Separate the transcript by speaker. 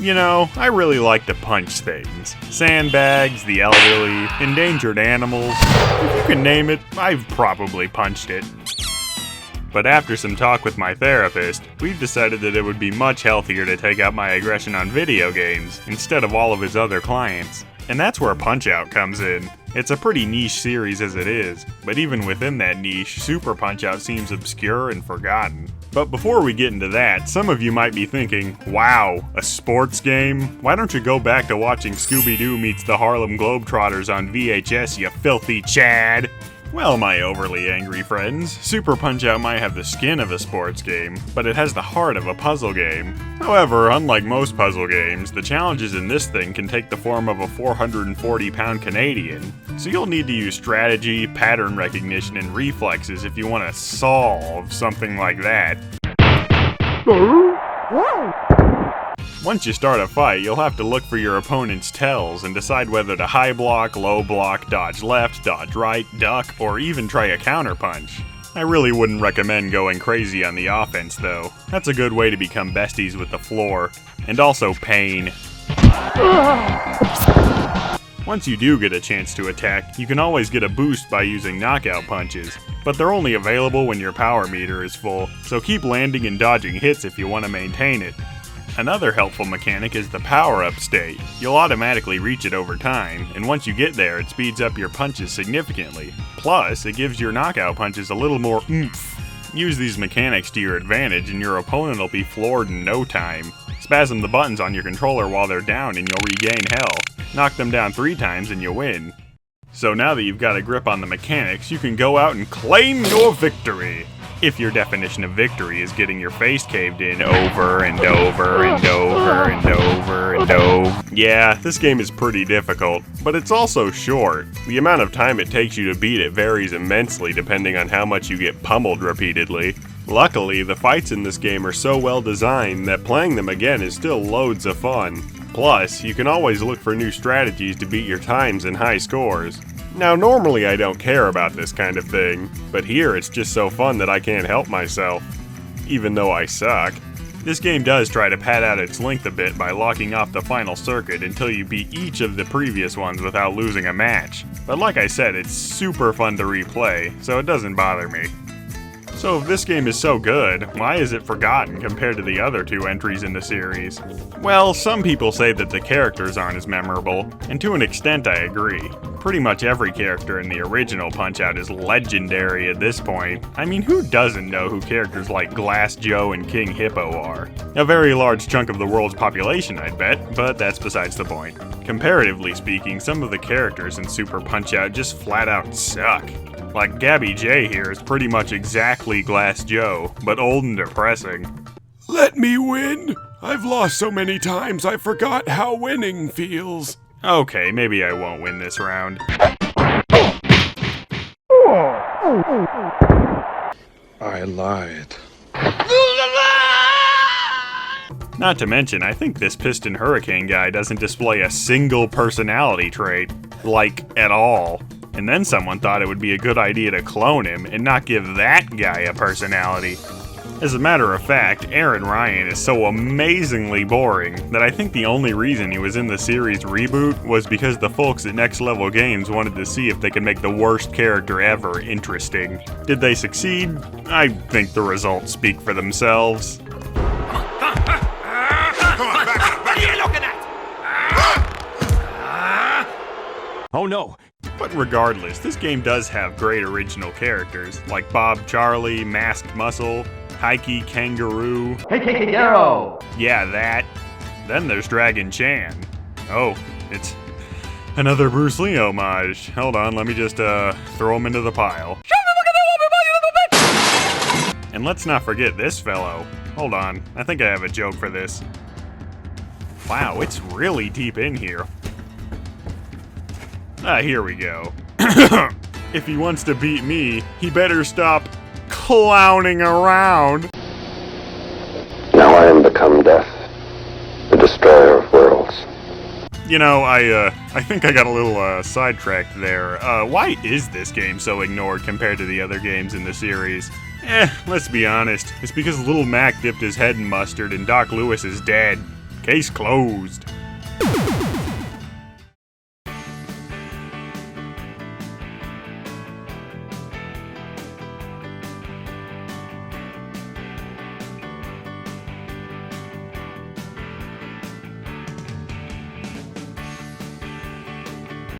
Speaker 1: You know, I really like to punch things. Sandbags, the elderly, endangered animals. If you can name it, I've probably punched it. But after some talk with my therapist, we've decided that it would be much healthier to take out my aggression on video games instead of all of his other clients. And that's where Punch-Out comes in. It's a pretty niche series as it is, but even within that niche, Super Punch-Out seems obscure and forgotten. But before we get into that, some of you might be thinking, wow, a sports game? Why don't you go back to watching Scooby-Doo meets the Harlem Globetrotters on VHS, you filthy Chad? Well, my overly angry friends, Super Punch-Out might have the skin of a sports game, but it has the heart of a puzzle game. However, unlike most puzzle games, the challenges in this thing can take the form of a 440-pound Canadian, so you'll need to use strategy, pattern recognition, and reflexes if you want to solve something like that. Once you start a fight, you'll have to look for your opponent's tells and decide whether to high block, low block, dodge left, dodge right, duck, or even try a counterpunch. I really wouldn't recommend going crazy on the offense though. That's a good way to become besties with the floor. And also pain. Once you do get a chance to attack, you can always get a boost by using knockout punches, but they're only available when your power meter is full, so keep landing and dodging hits if you want to maintain it. Another helpful mechanic is the power-up state. You'll automatically reach it over time, and once you get there, it speeds up your punches significantly. Plus, it gives your knockout punches a little more oomph. Use these mechanics to your advantage and your opponent will be floored in no time. Spasm the buttons on your controller while they're down and you'll regain hell. Knock them down 3 times and you win. So now that you've got a grip on the mechanics, you can go out and claim your victory! If your definition of victory is getting your face caved in over and over and over and over and over. Yeah, this game is pretty difficult, but it's also short. The amount of time it takes you to beat it varies immensely depending on how much you get pummeled repeatedly. Luckily, the fights in this game are so well designed that playing them again is still loads of fun. Plus, you can always look for new strategies to beat your times and high scores. Now, normally I don't care about this kind of thing, but here it's just so fun that I can't help myself, even though I suck. This game does try to pad out its length a bit by locking off the final circuit until you beat each of the previous ones without losing a match. But like I said, it's super fun to replay, so it doesn't bother me. So if this game is so good, why is it forgotten compared to the other 2 entries in the series? Well, some people say that the characters aren't as memorable, and to an extent I agree. Pretty much every character in the original Punch-Out is legendary at this point. I mean, who doesn't know who characters like Glass Joe and King Hippo are? A very large chunk of the world's population, I'd bet, but that's besides the point. Comparatively speaking, some of the characters in Super Punch-Out just flat out suck. Like Gabby J here is pretty much exactly Glass Joe, but old and depressing.
Speaker 2: Let me win! I've lost so many times I forgot how winning feels.
Speaker 1: Okay, maybe I won't win this round.
Speaker 2: I lied.
Speaker 1: Not to mention, I think this Piston Hurricane guy doesn't display a single personality trait. Like, at all. And then someone thought it would be a good idea to clone him and not give that guy a personality. As a matter of fact, Aaron Ryan is so amazingly boring that I think the only reason he was in the series reboot was because the folks at Next Level Games wanted to see if they could make the worst character ever interesting. Did they succeed? I think the results speak for themselves.
Speaker 3: Oh no!
Speaker 1: But regardless, this game does have great original characters, like Bob Charlie, Masked Muscle, Heike Kangaroo.
Speaker 4: Hey, Kangaroo!
Speaker 1: Yeah, that. Then there's Dragon Chan. Oh, it's another Bruce Lee homage. Hold on, let me just throw him into the pile. And let's not forget this fellow. Hold on, I think I have a joke for this. Wow, it's really deep in here. Here we go. If he wants to beat me, he better stop clowning around.
Speaker 5: Now I am become death, the destroyer of worlds.
Speaker 1: You know, I think I got a little sidetracked there. Why is this game so ignored compared to the other games in the series? Let's be honest. It's because Little Mac dipped his head in mustard and Doc Lewis is dead. Case closed.